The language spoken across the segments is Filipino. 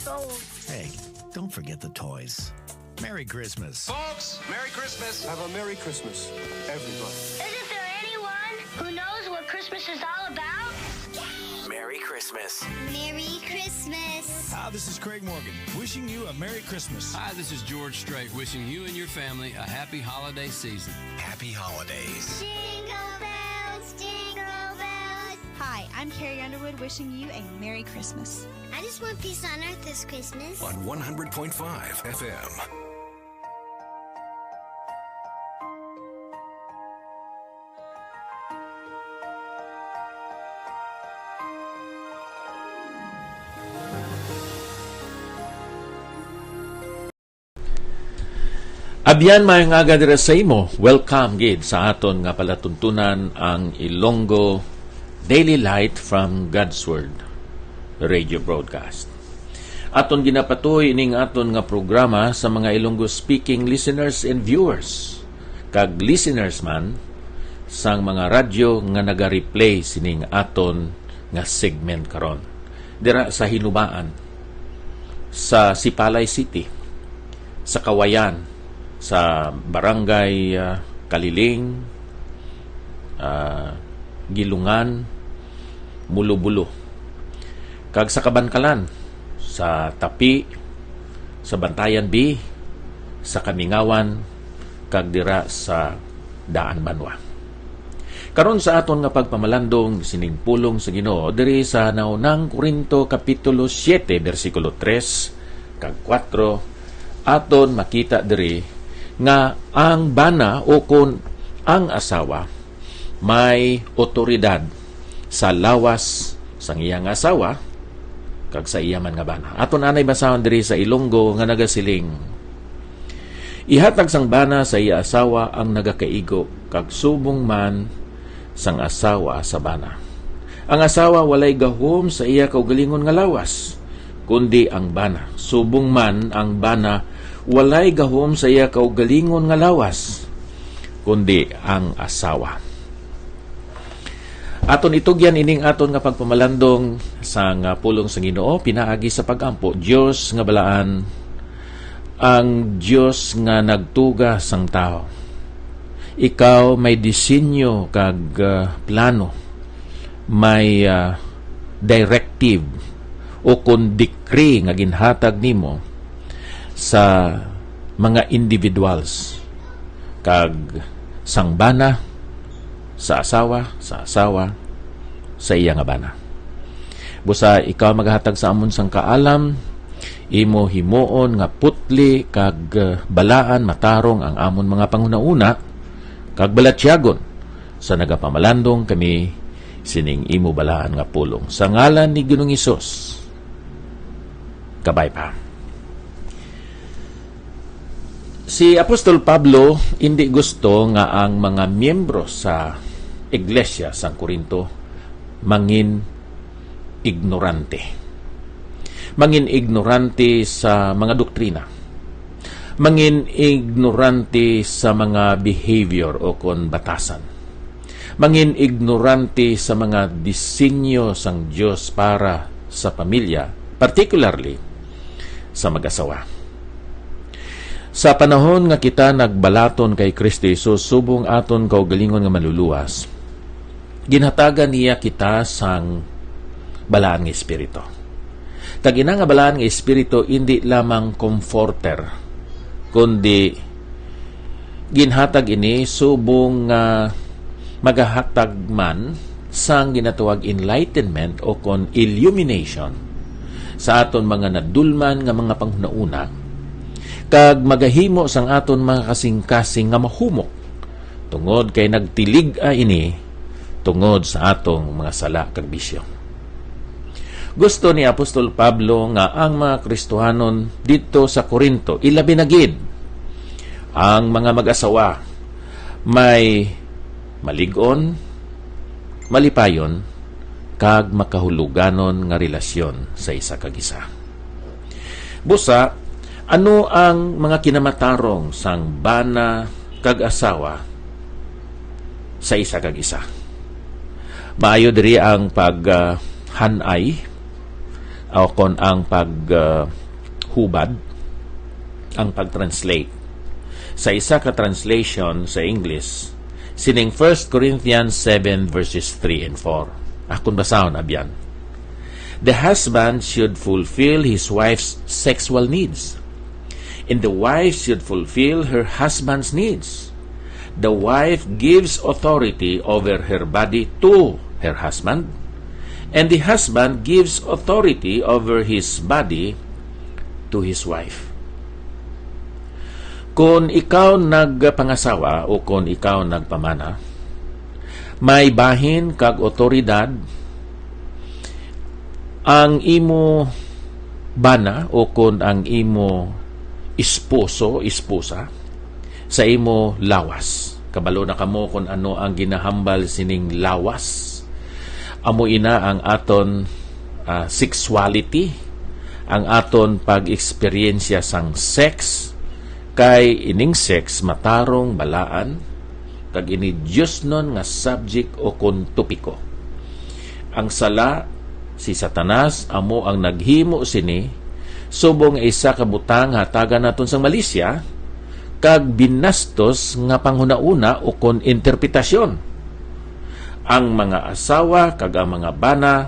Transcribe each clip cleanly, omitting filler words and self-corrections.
sold. Hey, don't forget the toys. Merry Christmas. Folks, Merry Christmas. Have a Merry Christmas, everybody. Isn't there anyone who knows what Christmas is all about? Merry Christmas. Merry Christmas. Hi, this is Craig Morgan, wishing you a Merry Christmas. Hi, this is George Strait, wishing you and your family a happy holiday season. Happy holidays. Jingle bells, jingle bells. Hi, I'm Carrie Underwood, wishing you a Merry Christmas. I just want peace on earth this Christmas. On 100.5 FM. Abyan may nga dira sa imo, welcome gid sa aton nga palatuntunan ang Ilonggo Daily Light from God's Word radio broadcast. Aton ginapatuloy ining aton nga programa sa mga Ilonggo speaking listeners and viewers. Kag listeners man sang mga radyo nga naga-replay sining aton nga segment karon. Dira sa Hinubaan, sa Sipalay City, sa Kawayan, sa Barangay Kaliling, Gilungan, Mulubulo, kag sa Kabankalan, sa Tapi, sa Bantayan B, sa Kamingawan, kag dira sa Daan Banwa. Karon sa aton nga pagpamalandong sining pulong sa Ginoo diri sa naunang Korinto kapitulo 7 bersikulo 3 kag 4 aton makita diri nga ang bana o kun ang asawa may otoridad sa lawas sang iyang asawa kag sa iya man nga bana. Aton anay basahon diri sa Ilonggo nga nagasiling, ihatag sang bana sa iya asawa ang nagakaigo kag subong man sang asawa sa bana. Ang asawa walay gahom sa iya kaugalingon nga lawas, kundi ang bana. Subong man ang bana walay gahom sa iya kaugalingon nga lawas, kundi ang asawa. Aton itugyan ining aton nga pagpamalandong sa nga pulong sa Ginoo pinaagi sa pagampo. Dios nga balaan, ang Dios nga nagtuga sang tao. Ikaw may disenyo kag plano, may directive o kun decree nga ginhatag nimo sa mga individuals kag sang bana sa asawa sa iya nga bana. Busa ikaw maghatag sa amon sang kaalam, imo himuon nga putli kag balaan matarong ang amon mga panghuna-una kag balatyagon sa nagapamalandong kami sining imo balaan nga pulong. Sa ngalan ni Ginoong Hesus, kabay pa. Si Apostol Pablo hindi gusto nga ang mga miyembro sa Iglesia sa Korinto mangin ignorante. Mangin ignorante sa mga doktrina. Mangin ignorante sa mga behavior o kon batasan. Mangin ignorante sa mga disenyo sang Dios para sa pamilya, particularly sa mag-asawa. Sa panahon nga kita nagbalaton kay Kristo Jesus subong aton kaugalingon nga maluluwas, ginhatagan niya kita sang balaan nga espiritu. Kag ina nga balaan nga espiritu hindi lamang comforter, kundi ginhatag ini subong magahatag man sang ginatawag enlightenment o kon illumination sa aton mga nadulman nga mga panghuna-una, kag magahimo sang aton mga kasing-kasing nga mahumok tungod kay nagtilig-a ini tungod sa atong mga sala kag bisyo. Gusto ni Apostol Pablo nga ang mga Kristohanon dito sa Korinto ilabi na gid ang mga mag-asawa may maligon, malipayon kag makahuluganon nga relasyon sa isa kag isa. Busa, ano ang mga kinamatarong sang bana kag asawa sa isa kag isa? Maayo diri ang paghanay o kon ang paghubad, ang pag-translate. Sa isa ka translation sa English, sining 1 Corinthians 7 verses 3 and 4. Akong basahon abyan. The husband should fulfill his wife's sexual needs, and the wife should fulfill her husband's needs. The wife gives authority over her body to her husband, and the husband gives authority over his body to his wife. Kung ikaw nagpangasawa o kung ikaw nagpamana, may bahin kag otoridad ang imo bana o kung ang imo esposo, esposa sa imo lawas. Kabalo na kamo kung ano ang ginahambal sining lawas. Amo ina ang aton sexuality, ang aton pag-eksperyensya sang sex, kay ining sex matarong balaan, kag ini Diyos nun nga subject o kun topiko. Ang sala, si Satanas, amo ang naghimo sini, subong isa ka butang hatagan naton sang malisya, kag binastos nga panghunauna o kon interpretasyon. Ang mga asawa kag ang mga bana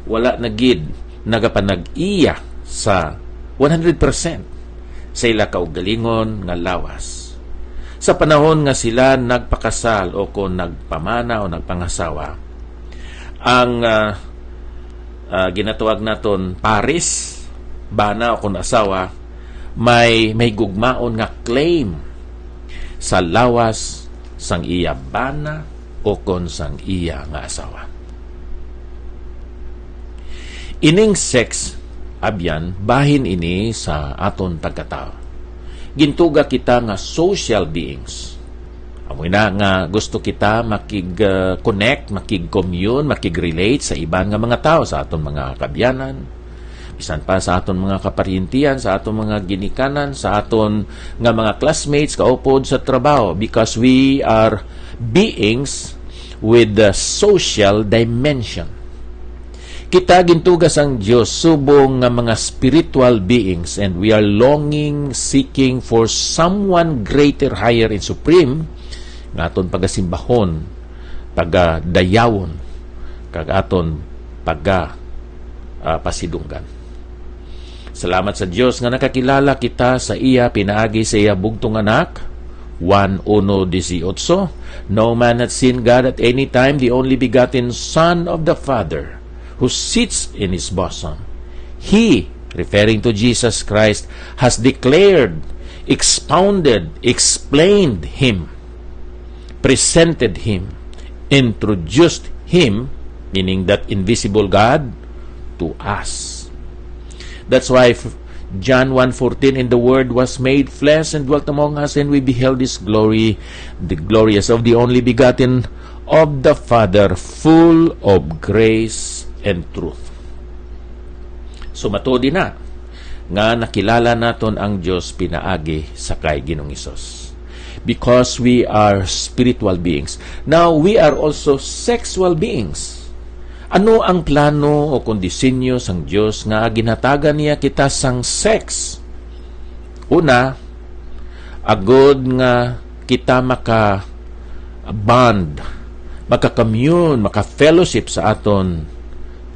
wala na gid nagapanag-iya sa 100% sa ila kaugalingon nga lawas. Sa panahon nga sila nagpakasal o kon nagpamana o nagpangasawa, ang ginatawag naton paris, bana o kon asawa, may gugmaon nga claim sa lawas sang iya bana o kon sang iya nga asawa. Ining sex abyan bahin ini sa aton pagkatao. Gintuga kita nga social beings. Amoy na nga gusto kita makig-connect, makig-commune, makig-relate sa iban nga mga tao, sa aton mga kabyanan, bisan pa sa aton mga kaparintiyan, sa aton mga ginikanan, sa aton nga mga classmates kaupod sa trabaho, because we are beings with the social dimension. Kita gintugas ang Diyos subong nga mga spiritual beings, and we are longing, seeking for someone greater, higher, and supreme nga aton pagasimbahon, pagadayawon, kag aton pasidunggan. Salamat sa Diyos nga nakakilala kita sa iya, pinaagi sa iya bugtong anak. 1:18. No man hath seen God at any time, the only begotten Son of the Father, who sits in his bosom. He, referring to Jesus Christ, has declared, expounded, explained him, presented him, introduced him, meaning that invisible God, to us. That's why John 1:14, and the Word was made flesh and dwelt among us, and we beheld his glory, the glorious of the only begotten of the Father, full of grace and truth. So matodi na nga nakilala naton ang Diyos pinaagi sa kay Ginoong Hesus, because we are spiritual beings. Now we are also sexual beings. Ano ang plano o kondisinyo sang Diyos nga ginatagan niya kita sang sex? Una, agod nga kita maka-bond, maka-commune, maka-fellowship sa aton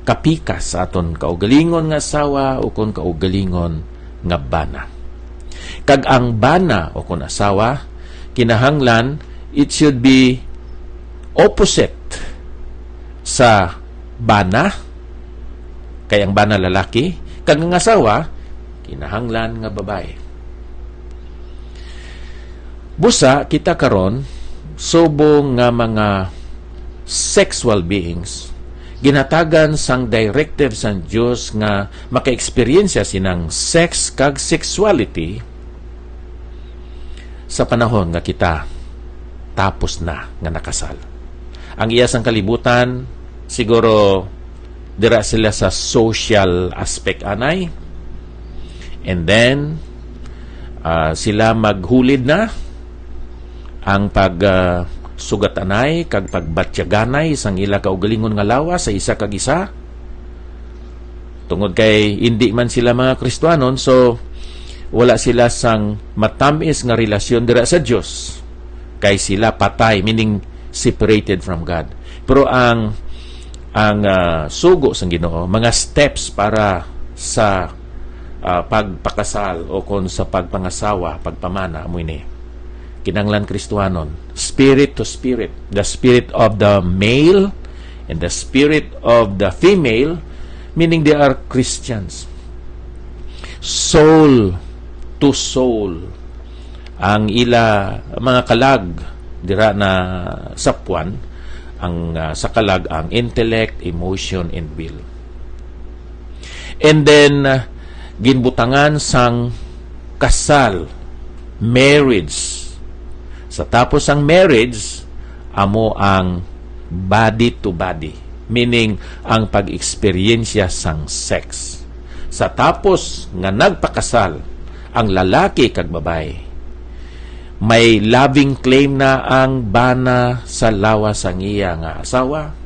kapikas, sa aton kaugalingon nga asawa o kon kaugalingon nga bana. Kag ang bana o kon asawa, kinahanglan it should be opposite sa bana, kay ang bana lalaki, kag ang asawa kinahanglan nga babae. Busa kita karon subong nga mga sexual beings, ginatagan sang directive sang Diyos nga maka-eksperyensya sinang sex kag sexuality sa panahon nga kita tapos na nga nakasal. Ang iya sang kalibutan, siguro dira sila sa social aspect anay, and then sila maghulid na ang sugatanay kag pagbatyaganay sang ila kaugalingon nga lawas sa isa kag isa Tungod kay hindi man sila mga Kristiyanon, so wala sila sang matamis nga relasyon dira sa Dios. Kay sila patay, meaning separated from God. Pero ang sugo sang Ginoo, mga steps para sa pagpakasal o kon sa pagpangasawa, pagpamana mo ini. Kinanglan Kristiyanon, spirit to spirit, the spirit of the male and the spirit of the female, meaning they are Christians. Soul to soul, ang ila mga kalag dira na sapwan, ang sa kalag ang intellect, emotion, and will. And then ginbutangan sang kasal, marriage. Sa tapos ang marriage, amo ang body to body, meaning ang pag-eksperyensya sang sex. Sa tapos nga nagpakasal ang lalaki kag babae, may loving claim na ang bana sa lawas ang iya nga asawa,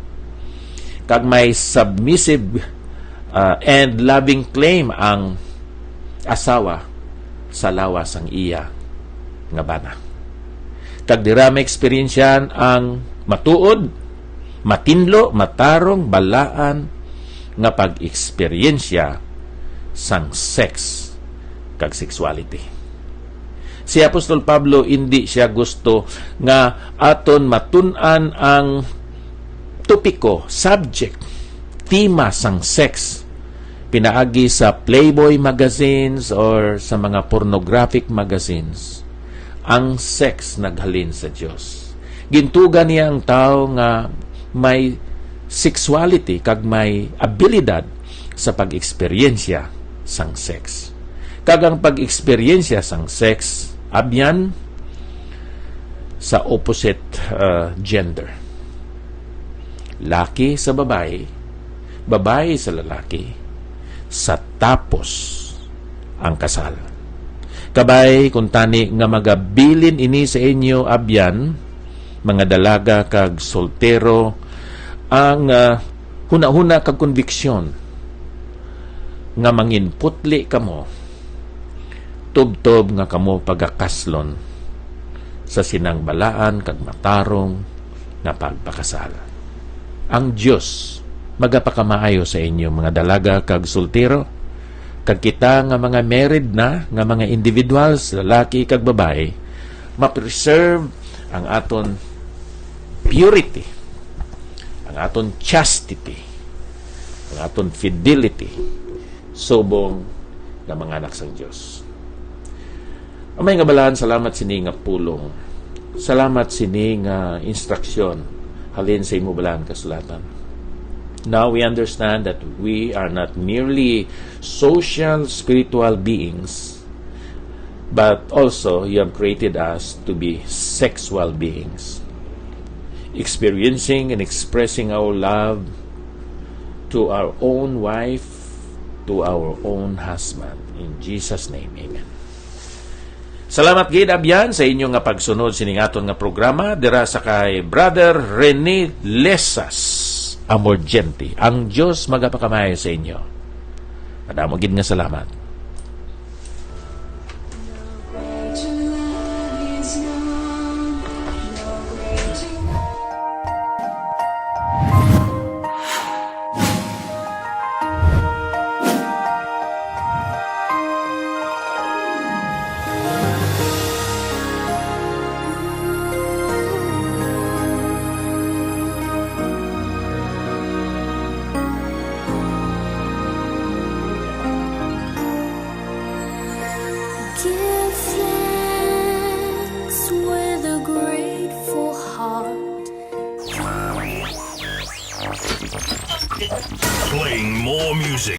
kag may submissive and loving claim ang asawa sa lawas ang iya nga bana. Kag dira may eksperyensyan ang matuod, matinlo, matarong, balaan nga pag-eksperyensya sang sex kag sexuality. Si Apostol Pablo hindi siya gusto nga aton matun-an ang topiko, subject, tema sang sex pinaagi sa Playboy magazines or sa mga pornographic magazines. Ang sex naghalin sa Dios. Gintugan niya ang tao nga may sexuality kag may abilidad sa pag-eksperyensya sang sex. Kag ang pag-eksperyensya sang sex abyan sa opposite gender. Laki sa babae, babae sa lalaki, sa tapos ang kasal. Kabay kung tani nga magabilin ini sa inyo abyan, mga dalaga kag soltero, ang huna-huna kag konviksyon nga manginputli kamo, tubtob nga kamo pagakaslon sa sinangbalaan kag matarong nga pagpakasal. Ang Dios magapakamaayo sa inyo mga dalaga kag soltero, kag kita nga mga married na nga mga individuals, lalaki kag babae, ma-preserve ang aton purity, ang aton chastity, ang aton fidelity subong nga mga anak sang Dios. Amay nga balaan, salamat sini nga pulong. Salamat sini nga instruksyon halin sa imo balaan kasulatan. Now we understand that we are not merely social, spiritual beings, but also you have created us to be sexual beings, experiencing and expressing our love to our own wife, to our own husband. In Jesus' name, amen. Salamat gid abyan sa inyo nga pagsunod sining aton nga programa dira sa kay Brother Rene Lesas Amorgente. Ang Dios magapakamayo sa inyo. Madamo gid nga salamat. Give thanks with a grateful heart. Playing more music.